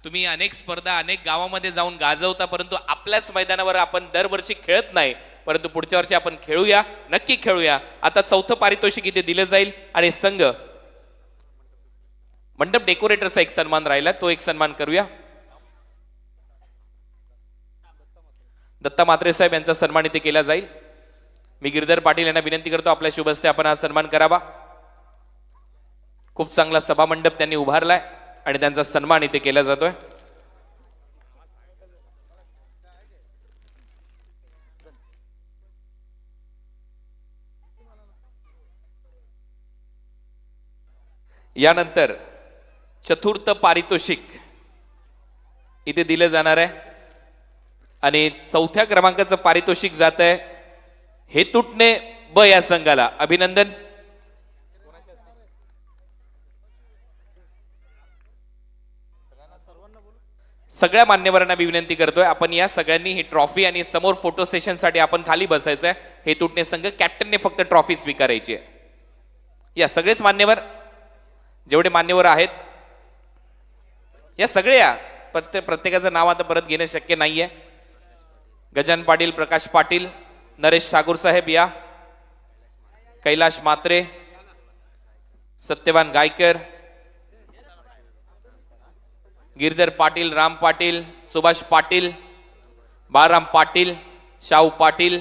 तुम्ही अनेक स्पर्धा अनेक गावामध्ये जाऊन गाजवता, परंतु आपल्याच मैदानावर आपण दरवर्षी खेळत नाही, परंतु पुढच्या वर्षी आपण खेळूया, नक्की खेळूया. आता चौथं पारितोषिक इथे दिलं जाईल आणि संघ मंडप डेकोरेटरचा एक सन्मान राहिला, तो एक सन्मान करूया. दत्ता म्हात्रे साहेब यांचा सन्मान इथे केला जाईल. मी गिरधर पाटील यांना विनंती करतो आपल्या शुभ हस्ते आपण हा सन्मान करावा. खूप चांगला सभा मंडप त्यांनी उभारलाय आणि त्यांचा सन्मान इथे केला जातोय. यानंतर चतुर्थ पारितोषिक इथे दिलं जाणार आहे आणि चौथ्या क्रमांकाचं पारितोषिक जात आहे हेतुटणे ब या संघाला. अभिनंदन. सगळ्या मान्यवरांना मी विनंती करतोय आपण या सगळ्यांनी ही ट्रॉफी आणि समोर फोटो सेशन साठी आपण खाली बसायचंय. हेतुटणे संघ कॅप्टनने फक्त ट्रॉफी स्वीकारायची आहे. या सगळेच मान्यवर जेवढे मान्यवर आहेत या सगळे या प्रत्येकाचं नाव आता परत घेणं शक्य नाहीये. गजानन पाटील, प्रकाश पाटील, नरेश ठाकूर साहेब या, कैलाश म्हात्रे, सत्यवान गायकर, गिरधर पाटील, राम पाटील, सुभाष पाटील, बाळराम पाटील, शाहू पाटील,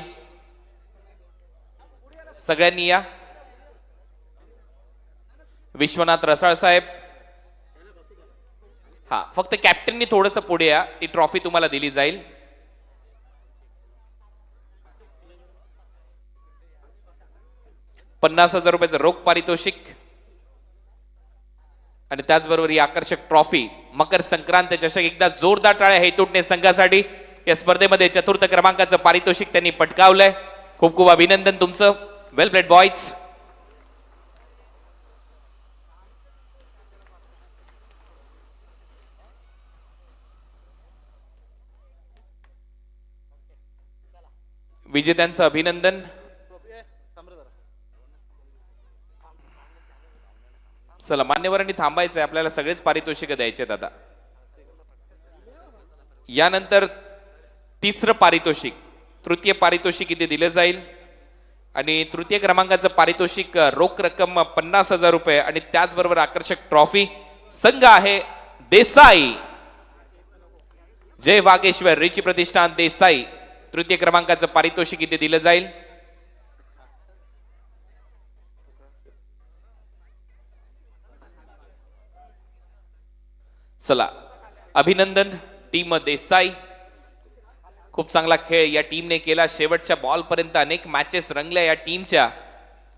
सगळ्यांनी या. विश्वनाथ रसाळ साहेब, हा फक्त कॅप्टननी थोडंसं पुढे या, ती ट्रॉफी तुम्हाला दिली जाईल. ₹50,000 रोख पारितोषिक आणि त्याचबरोबर ही आकर्षक ट्रॉफी मकर संक्रांत चषक. एकदा जोरदार टाळ्या हेतुटणे संघासाठी. या स्पर्धेमध्ये चतुर्थ क्रमांकाचं पारितोषिक त्यांनी पटकावलंय. खूप खूप अभिनंदन तुमचं. वेल प्लेड बॉयज. विजेत्यांचं अभिनंदन. चला मान्यवरांनी थांबायचंय, आपल्याला सगळेच पारितोषिक द्यायचे आता. यानंतर तिसरं पारितोषिक, तृतीय पारितोषिक इथे दिलं जाईल आणि तृतीय क्रमांकाचं पारितोषिक रोख रक्कम ₹50,000 आणि त्याचबरोबर आकर्षक ट्रॉफी. संघ आहे देसाई, जय वागेश्वर रिची प्रतिष्ठान देसाई. तृतीय क्रमांकाचं पारितोषिक इथे दिलं जाईल. चला अभिनंदन टीम देसाई. खूप चांगला खेळ या टीमने केला. शेवटच्या बॉल पर्यंत अनेक मॅचेस रंगल्या या टीमच्या.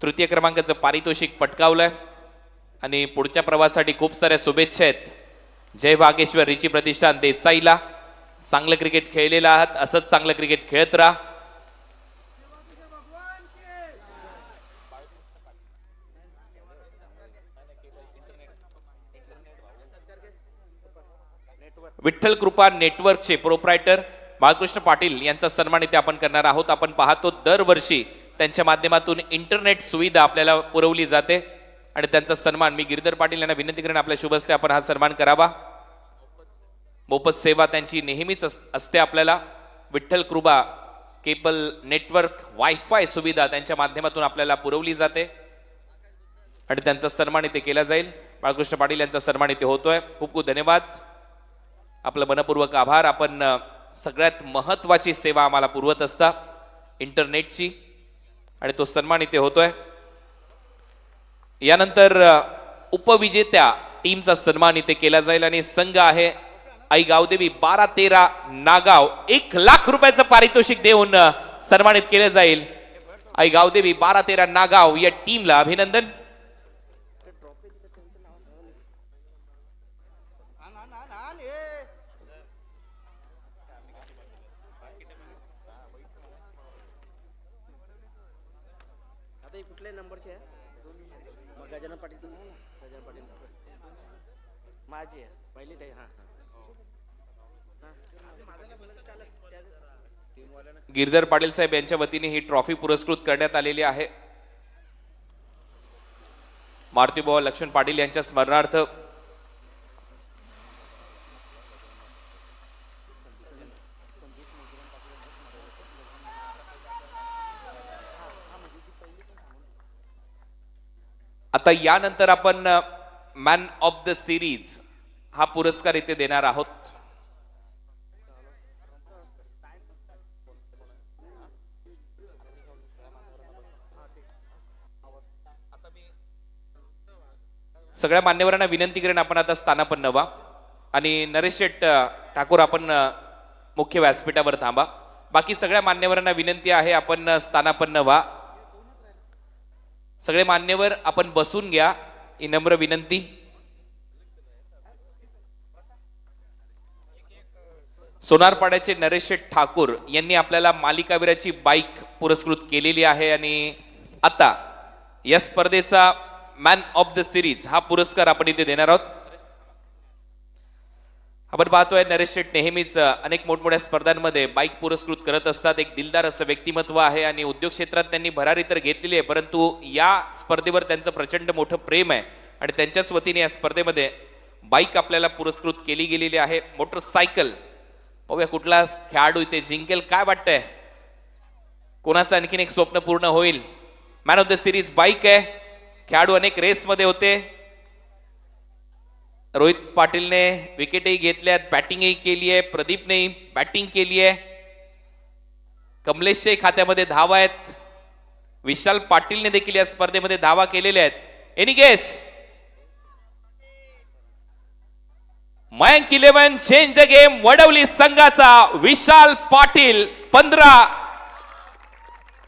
तृतीय क्रमांकाचं पारितोषिक पटकावलंय आणि पुढच्या प्रवासासाठी खूप साऱ्या शुभेच्छा आहेत जय वागेश्वर रिची प्रतिष्ठान देसाईला. चांगलं क्रिकेट खेळलेलं आहात, असंच चांगलं क्रिकेट खेळत राहा. विठ्ठल कृपा नेटवर्कचे प्रोप्रायटर बाळकृष्ण पाटील यांचा सन्मान इथे आपण करणार आहोत. आपण पाहतो दरवर्षी त्यांच्या माध्यमातून इंटरनेट सुविधा आपल्याला पुरवली जाते आणि त्यांचा सन्मान मी गिरधर पाटील यांना विनंती करेन आपल्या शुभ हस्ते आपण हा सन्मान करावा. मोफत सेवा त्यांची नेहमीच असते आपल्याला. विठ्ठल कृपा केबल नेटवर्क वायफाय सुविधा त्यांच्या माध्यमातून आपल्याला पुरवली जाते आणि त्यांचा सन्मान इथे केला जाईल. बाळकृष्ण पाटील यांचा सन्मान इथे होतोय. खूप खूप धन्यवाद. आपलं मनपूर्वक आभार. आपण सगळ्यात महत्वाची सेवा आम्हाला पुरवत असता इंटरनेटची आणि तो सन्मान इथे होतोय. यानंतर उपविजेत्या टीमचा सन्मान इथे केला जाईल आणि संघ आहे आई गावदेवी 12-13 नागाव. ₹1,00,000 पारितोषिक देऊन सन्मानित केले जाईल. आई गावदेवी 12-13 नागाव या टीमला अभिनंदन. कुठल्या नंबरचे आहे? मग गजानन पाटील, गजानन पाटील माझी आहे पहिली ते. हां गिरधर पाटील साहेब यांच्या वतीने ही ट्रॉफी पुरस्कृत करण्यात आलेली आहे. मारुतीबुवा लक्ष्मण पाटील यांच्या स्मरणार्थ आता यानंतर आपण मॅन ऑफ द सिरीज हा पुरस्कार इथे देणार आहोत. सगळ्या मान्यवरांना विनंती करेन आपण आता स्थानापन्न व्हा आणि नरेश शेठ ठाकूर आपण मुख्य व्यासपीठावर थांबा. बाकी सगळ्या मान्यवरांना विनंती आहे आपण स्थानापन्न व्हा. सगळे मान्यवर आपण बसून घ्या ही नम्र विनंती. सोनारपाड्याचे नरेश शेठ ठाकूर यांनी आपल्याला मालिकावीराची बाईक पुरस्कृत केलेली आहे आणि आता या स्पर्धेचा मॅन ऑफ द सिरीज हा पुरस्कार आपण इथे देणार आहोत. आपण पाहतोय नरेश शेठ नेहमीच अनेक मोठमोठ्या स्पर्धांमध्ये बाईक पुरस्कृत करत असतात. एक दिलदार असं व्यक्तिमत्व आहे आणि उद्योग क्षेत्रात त्यांनी भरारी तर घेतलेली आहे, परंतु या स्पर्धेवर त्यांचं प्रचंड मोठं प्रेम आहे आणि त्यांच्याच वतीने या स्पर्धेमध्ये बाईक आपल्याला पुरस्कृत केली गेलेली आहे. मोटरसायकल पाहूया कुठला खेळाडू इथे जिंकेल. काय वाटतंय कोणाचं आणखीन एक स्वप्न पूर्ण होईल. Man of the series bike आहे. खेळाडू अनेक रेसमध्ये होते. रोहित पाटीलने विकेटही घेतल्यात, बॅटिंगही केली आहे, प्रदीपने बॅटिंग केली आहे, कमलेशच्याही खात्यामध्ये धावा आहेत, विशाल पाटीलने देखील या स्पर्धेमध्ये धावा केलेल्या आहेत. Any guess? Mayank 11 change the game. Vadavali संघाचा विशाल पाटील 15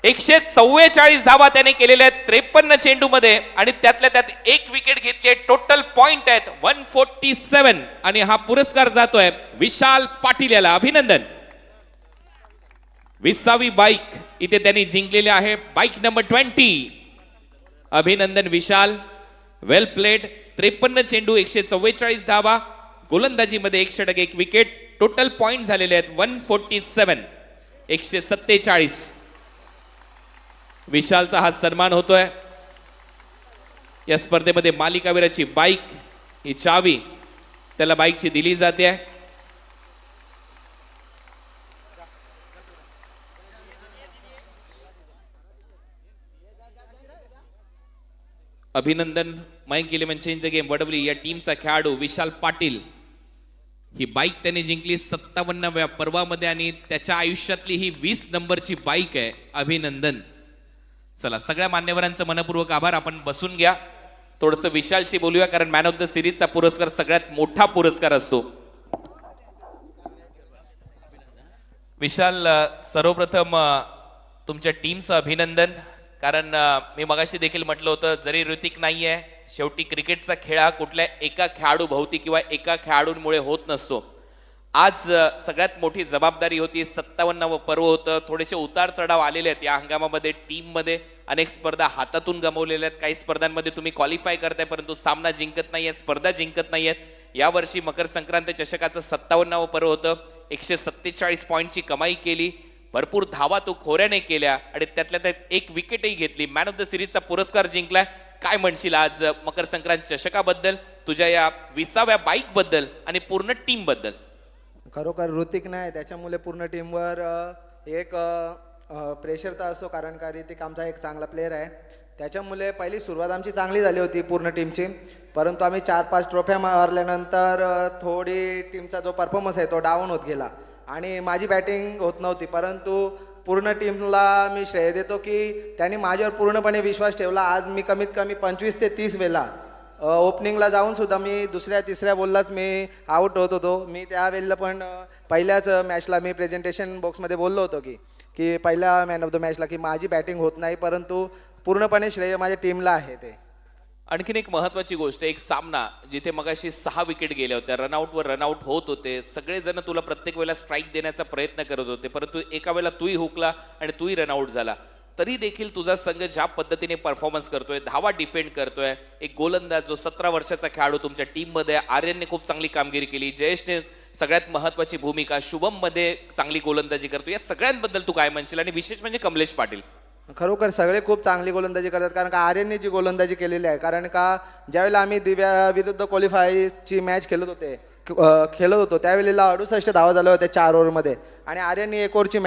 144 धावा त्याने केलेल्या आहेत 53 चेंडू मध्ये आणि त्यातल्या त्यात एक विकेट घेतली आहे. टोटल पॉइंट आहेत 147 आणि हा पुरस्कार जातोय विशाल पाटील याला. अभिनंदन. 20वी बाईक इथे त्यांनी जिंकलेली आहे, बाईक नंबर 20. अभिनंदन विशाल, वेल प्लेड. 53 चेंडू 144 धावा, गोलंदाजीमध्ये 101 विकेट. टोटल पॉइंट झालेले आहेत 147 147. विशालचा हा सन्मान होतोय. या स्पर्धेमध्ये मालिकावीराची बाईक ही चावी त्याला बाईकची दिली जाते. अभिनंदन. Mayank 11 change the game Wadavali या टीमचा खेळाडू विशाल पाटील. ही बाईक त्याने जिंकली 57व्या पर्वामध्ये आणि त्याच्या आयुष्यातली ही 20 नंबरची बाईक आहे. अभिनंदन. चला सगळ्या मान्यवरांचं मनपूर्वक आभार. आपण बसून घ्या. थोडंसं विशालशी बोलूया कारण मॅन ऑफ द सिरीजचा पुरस्कार सगळ्यात मोठा पुरस्कार असतो. विशाल, सर्वप्रथम तुमच्या टीमचं अभिनंदन. कारण मी मगाशी देखील म्हटलं होतं जरी ऋतिक नाहीये, शेवटी क्रिकेटचा खेळ हा कुठल्या एका खेळाडू भोवती किंवा एका खेळाडूंमुळे होत नसतो. आज सगळ्यात मोठी जबाबदारी होती. 57वं पर्व होतं. थोडेसे उतार चढाव आलेले आहेत या हंगामामध्ये. टीममध्ये अनेक स्पर्धा हातातून गमावलेल्या आहेत. काही स्पर्धांमध्ये तुम्ही क्वालिफाय करताय परंतु सामना जिंकत नाहीये, स्पर्धा जिंकत नाहीयेत. यावर्षी मकर संक्रांत चषकाचं 57वं पर्व होतं. 147 पॉईंटची कमाई केली, भरपूर धावा तू खोऱ्याने केल्या आणि त्यातल्या त्यात एक विकेटही घेतली. मॅन ऑफ द सिरीजचा पुरस्कार जिंकलाय. काय म्हणशील आज मकर संक्रांत चषकाबद्दल, तुझ्या या 20व्या बाईक बद्दल आणि पूर्ण टीम बद्दल? खरोखर ऋतिक नाही, त्याच्यामुळे पूर्ण टीमवर एक प्रेशर तर असतो कारण का ऋतिक आमचा एक चांगला प्लेअर आहे. त्याच्यामुळे पहिली सुरुवात आमची चांगली झाली होती पूर्ण टीमची, परंतु आम्ही 4-5 ट्रॉफ्या मारल्यानंतर थोडी टीमचा जो परफॉर्मन्स आहे तो डाऊन होत गेला आणि माझी बॅटिंग होत नव्हती. परंतु पूर्ण टीमला मी श्रेय देतो की त्यांनी माझ्यावर पूर्णपणे विश्वास ठेवला. आज मी कमीत कमी 25 ते 30 वेळा ओपनिंगला जाऊन सुद्धा मी दुसऱ्या-तिसऱ्या बॉललाच मी आऊट होत होतो. मी त्यावेळेला पण पहिल्याच मॅचला मी प्रेझेंटेशन बॉक्समध्ये बोललो होतो की पहिल्या मॅन ऑफ द मॅचला की माझी बॅटिंग होत नाही, परंतु पूर्णपणे श्रेय माझ्या टीमला आहे. ते आणखीन एक महत्वाची गोष्ट, एक सामना जिथे मगाशी 6 विकेट गेल्या होत्या, रनआउटवर रनआउट होत होते, सगळेजण तुला प्रत्येक वेळेला स्ट्राईक देण्याचा प्रयत्न करत होते, परंतु एका वेळेला तूही हुकला आणि तूही रनआउट झाला. तरी देखील तुझा संघ ज्या पद्धतीने परफॉर्मन्स करतोय, धावा डिफेंड करतोय, एक गोलंदाज जो 17 वर्षाचा खेळाडू तुमच्या टीममध्ये, आर्यनने खूप चांगली कामगिरी केली, जयेशने सगळ्यात महत्वाची भूमिका, शुभम मध्ये चांगली गोलंदाजी करतो, या सगळ्यांबद्दल तू काय म्हणशील? आणि विशेष म्हणजे कमलेश पाटील. खरोखर सगळे खूप चांगली गोलंदाजी करतात कारण का आर्यनने जी गोलंदाजी केलेली आहे. कारण का ज्यावेळेला आम्ही दिव्या विरुद्ध क्वालिफायची मॅच खेळत होतो त्यावेळेला 68 धावा झाल्या होत्या 4 ओव्हरमध्ये आणि आर्यनने 1 ओव्हरची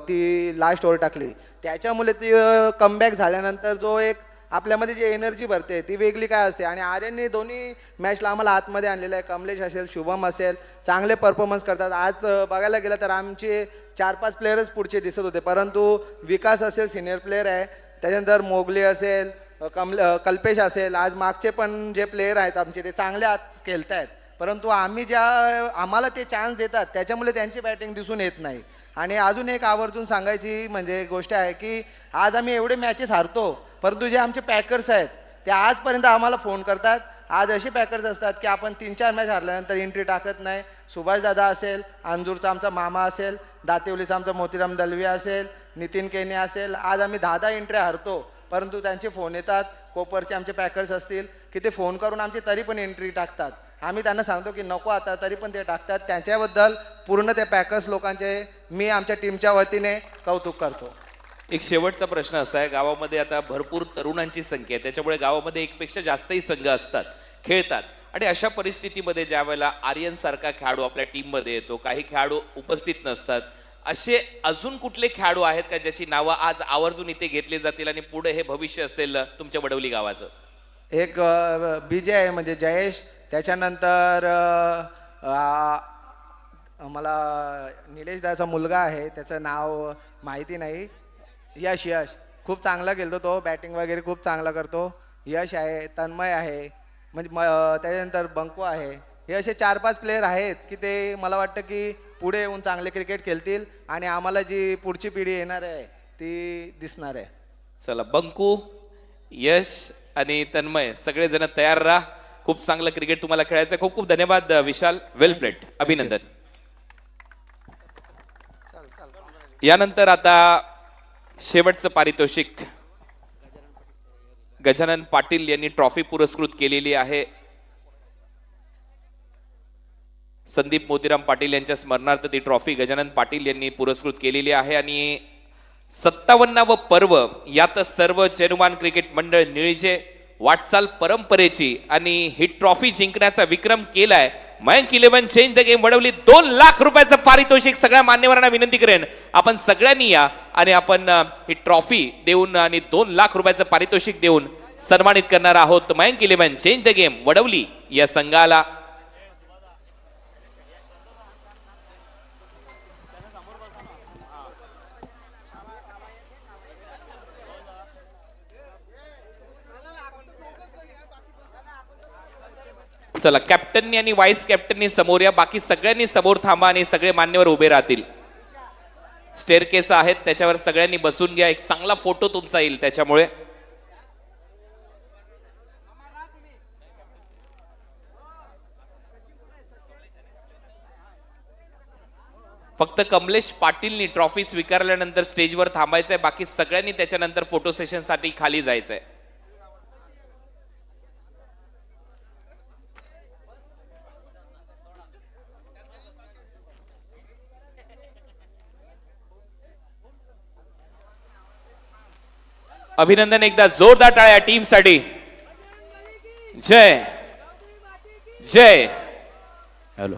ती लास्ट ओव्हर टाकली. त्याच्यामुळे ती कमबॅक झाल्यानंतर जो एक आपल्यामध्ये जी एनर्जी भरते ती वेगळी काय असते. आणि आर्यनने दोन्ही मॅचला आम्हाला आतमध्ये आणलेलं आहे. कमलेश असेल, शुभम असेल, चांगले परफॉर्मन्स करतात. आज बघायला गेलं तर आमचे 4-5 प्लेयरच पुढचे दिसत होते, परंतु विकास असेल सिनियर प्लेयर आहे, त्याच्यानंतर मोगले असेल, कल्पेश असेल, आज मागचे पण जे प्लेयर आहेत आमचे ते चांगले आज खेळत आहेत. परंतु आम्हाला ते चान्स देतात त्याच्यामुळे त्यांची बॅटिंग दिसून येत नाही. आणि अजून एक आवर्जून सांगायची म्हणजे गोष्ट आहे की आज आम्ही एवढे मॅचेस हारतो, परंतु जे आमचे पॅकर्स आहेत ते आजपर्यंत आम्हाला फोन करतात. आज असे पॅकर्स असतात की आपण 3-4 मॅच हारल्यानंतर एंट्री टाकत नाही. सुभाष दादा असेल, अंजूरचा आमचा मामा असेल, दातेवलीचा आमचा मोतीराम दलवी असेल, नितीन केने असेल, आज आम्ही 10 एंट्री हारतो, परंतु त्यांचे फोन येतात. कोपरचे आमचे पॅकर्स असतील की ते फोन करून आमची तरी पण एंट्री टाकतात. आम्ही त्यांना सांगतो की नको आता, तरी पण ते टाकतात. त्यांच्याबद्दल पूर्ण त्या पॅकर्स लोकांचे मी आमच्या टीमच्या वतीने कौतुक करतो. एक शेवटचा प्रश्न असा आहे, गावामध्ये आता भरपूर तरुणांची संख्या आहे, त्याच्यामुळे गावामध्ये एकपेक्षा जास्तही संघ असतात, खेळतात. आणि अशा परिस्थितीमध्ये ज्या वेळेला आर्यन सारखा खेळाडू आपल्या टीममध्ये येतो, काही खेळाडू उपस्थित नसतात, असे अजून कुठले खेळाडू आहेत का ज्याची नावं आज आवर्जून इथे घेतली जातील आणि पुढे हे भविष्य असेल तुमच्या वडवली गावाचं? एक बीजे आहे म्हणजे जयेश, त्याच्यानंतर मला निलेश दाचा मुलगा आहे, त्याचं नाव माहिती नाही, यश खूप चांगला खेळतो तो, बॅटिंग वगैरे खूप चांगला करतो. यश आहे, तन्मय आहे, म्हणजे त्याच्यानंतर बंकू आहे. हे असे 4-5 प्लेयर आहेत की ते मला वाटतं की पुढे येऊन चांगले क्रिकेट खेळतील आणि आम्हाला जी पुढची पिढी येणार आहे ती दिसणार आहे. चला, बंकू, यश आणि तन्मय सगळेजण तयार राहा. खूप चांगलं क्रिकेट तुम्हाला खेळायचं. खूप खूप धन्यवाद विशाल, वेल प्लेड, अभिनंदन. यानंतर आता शेवटचं पारितोषिक गजानन पाटील यांनी ट्रॉफी पुरस्कृत केलेली आहे. संदीप मोतीराम पाटील यांच्या स्मरणार्थ ती ट्रॉफी गजानन पाटील यांनी पुरस्कृत केलेली आहे. आणि 57व पर्व यात सर्व चेनुमान क्रिकेट मंडळ निळीचे वाटचाल परंपरेची आणि ही ट्रॉफी जिंकण्याचा विक्रम केलाय. Mayank 11 change the game Wadavali 2 lakh रुपयाचं पारितोषिक सगळ्या मान्यवरांना विनंती करेन आपण सगळ्यांनी या आणि आपण ही ट्रॉफी देऊन आणि 2 लाख रुपयाचं पारितोषिक देऊन सन्मानित करणार आहोत Mayank 11 change the game Wadavali या संघाला. चला, कॅप्टननी आणि व्हाईस कॅप्टननी समोर या, बाकी सगळ्यांनी समोर थांबा आणि सगळे मान्यवर उभे राहतील. स्टेअरकेस आहेत त्याच्यावर सगळ्यांनी बसून घ्या, एक चांगला फोटो तुमचा येईल त्याच्यामुळे. फक्त कमलेश पाटीलनी ट्रॉफी स्वीकारल्यानंतर स्टेजवर थांबायचंय, बाकी सगळ्यांनी त्याच्यानंतर फोटो सेशन साठी खाली जायचंय. अभिनंदन, एकदा जोरदार टाळ्या टीमसाठी. जय जय. हॅलो,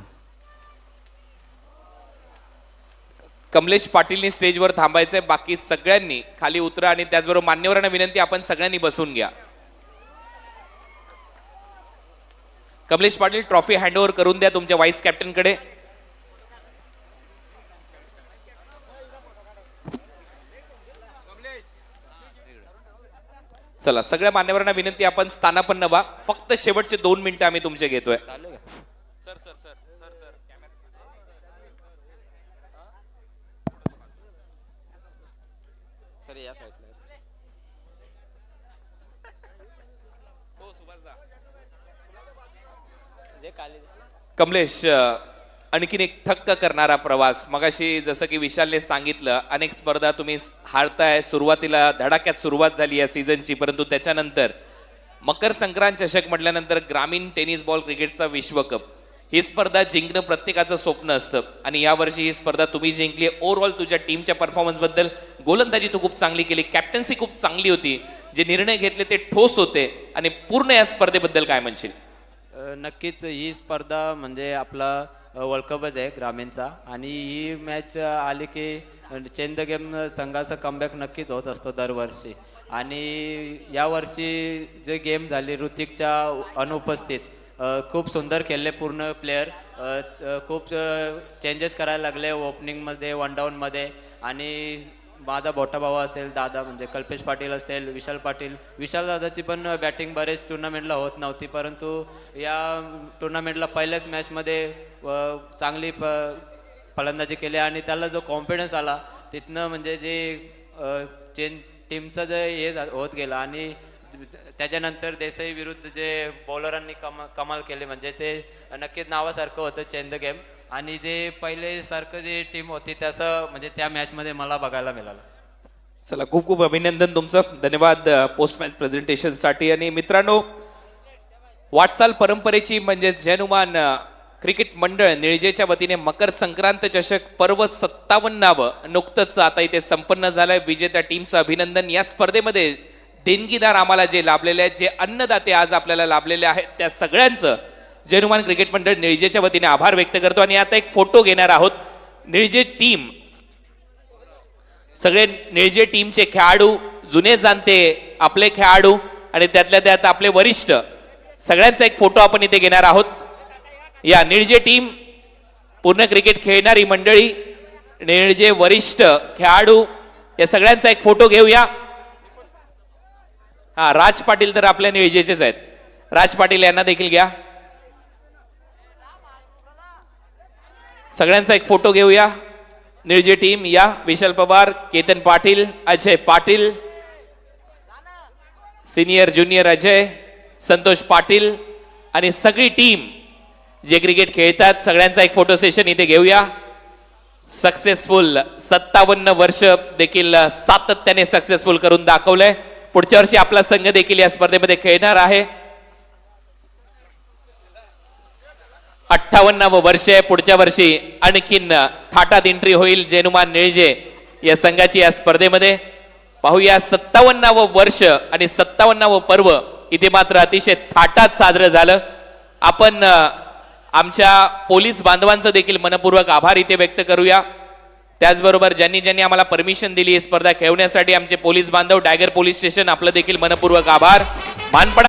कमलेश पाटीलनी स्टेजवर थांबायचंय, बाकी सगळ्यांनी खाली उतरा आणि त्याचबरोबर मान्यवरांना विनंती आपण सगळ्यांनी बसून घ्या. कमलेश पाटील ट्रॉफी हँडओव्हर करून द्या तुमच्या व्हाईस कॅप्टनकडे. चला, सगळ्या मान्यवरांना विनंती आपण स्थानापन्न व्हा. फक्त शेवटचे 2 मिनिटं आम्ही तुमचे घेतोय. Sir sir sir sir sir sir या साईडला कमलेश, आणखीन एक थक्क करणारा प्रवास. मगाशी जसं की विशालने सांगितलं, अनेक स्पर्धा तुम्ही हारताय. सुरुवातीला धडाक्यात सुरुवात झाली या सीझनची, परंतु त्याच्यानंतर मकर संक्रांत चषक म्हटल्यानंतर ग्रामीण टेनिस बॉल क्रिकेटचा विश्वकप, ही स्पर्धा जिंकणं प्रत्येकाचं स्वप्न असतं आणि यावर्षी ही स्पर्धा तुम्ही जिंकली. ओव्हरऑल तुझ्या टीमच्या परफॉर्मन्स बद्दल, गोलंदाजी तू खूप चांगली केली, कॅप्टन्सी खूप चांगली होती, जे निर्णय घेतले ते ठोस होते, आणि पूर्ण या स्पर्धेबद्दल काय म्हणशील? नक्कीच ही स्पर्धा म्हणजे आपला वर्ल्ड कपच आहे ग्रामीणचा, आणि ही मॅच आली की चेंज द गेम संघाचा कमबॅक नक्कीच होत असतो दरवर्षी. आणि यावर्षी जे गेम झाले ऋतिकच्या अनुपस्थित खूप सुंदर खेळले पूर्ण प्लेयर. खूप चेंजेस करायला लागले ओपनिंगमध्ये, वन डाऊनमध्ये. आणि माझा मोठा भाऊ असेल, दादा म्हणजे कल्पेश पाटील असेल, विशाल पाटील, विशाल दादाची पण बॅटिंग बरेच टुर्नामेंटला होत नव्हती, परंतु या टुर्नामेंटला पहिल्याच मॅचमध्ये चांगली फलंदाजी केली आणि त्याला जो कॉन्फिडन्स आला तिथनं म्हणजे जे टीमचं जे हे होत गेलं. आणि त्याच्यानंतर देसाई विरुद्ध जे बॉलरांनी कमाल केले म्हणजे ते नक्कीच नावासारखं होतं चेंज द गेम. आणि जे पहिले सारखं जे टीम होती तसं म्हणजे त्या मॅचमध्ये मला बघायला मिळालं. चला, खूप खूप अभिनंदन तुमचं. धन्यवाद पोस्ट मॅच प्रेझेंटेशनसाठी. आणि मित्रांनो, वाटचाल परंपरेची म्हणजे जैनुमान क्रिकेट मंडळ निळजेच्या वतीने मकर संक्रांत चषक पर्व 57 नुकतंच आता इथे संपन्न झालंय. विजेत्या टीमचं अभिनंदन. या स्पर्धेमध्ये देणगीदार आम्हाला जे लाभलेले आहेत, जे अन्नदाते आज आपल्याला लाभलेले आहेत, त्या सगळ्यांचं जैनुमान क्रिकेट मंडळ निळजेच्या वतीने आभार व्यक्त करतो. आणि आता एक फोटो घेणार आहोत. निळजे टीम, सगळे निळजे टीमचे खेळाडू, जुने जाणते आपले खेळाडू आणि त्यातल्या त्यात आपले वरिष्ठ, सगळ्यांचा एक फोटो आपण इथे घेणार आहोत. या निळजे टीम, पूर्ण क्रिकेट खेळणारी मंडळी, निळजे वरिष्ठ खेळाडू, या सगळ्यांचा एक फोटो घेऊया. हा, राज पाटील तर आपल्या निळजेचेच आहेत. राज पाटील यांना देखील घ्या. सगळ्यांचा एक फोटो घेऊया. निळजे टीम या. विशाल पवार, केतन पाटील, अजय पाटील, सिनियर ज्युनियर अजय, संतोष पाटील आणि सगळी टीम जे क्रिकेट खेळतात, सगळ्यांचा एक फोटो सेशन इथे घेऊया. सक्सेसफुल 57 वर्ष देखील सातत्याने सक्सेसफुल करून दाखवलंय. पुढच्या वर्षी आपला संघ देखील या स्पर्धेमध्ये खेळणार आहे. 58वं वर्ष आहे. पुढच्या वर्षी आणखीन थाटात एंट्री होईल जैनुमान निळजे या संघाची या स्पर्धेमध्ये. पाहूया 57वं वर्ष आणि 57वं पर्व इथे मात्र अतिशय थाटात साजरं झालं. आपण आमच्या पोलीस बांधवांचं देखील मनपूर्वक आभार इथे व्यक्त करूया. त्याचबरोबर ज्यांनी ज्यांनी आम्हाला परमिशन दिली ही स्पर्धा खेळवण्यासाठी, आमचे पोलीस बांधव, डायगर पोलीस स्टेशन, आपलं देखील मनपूर्वक आभार. मानपणा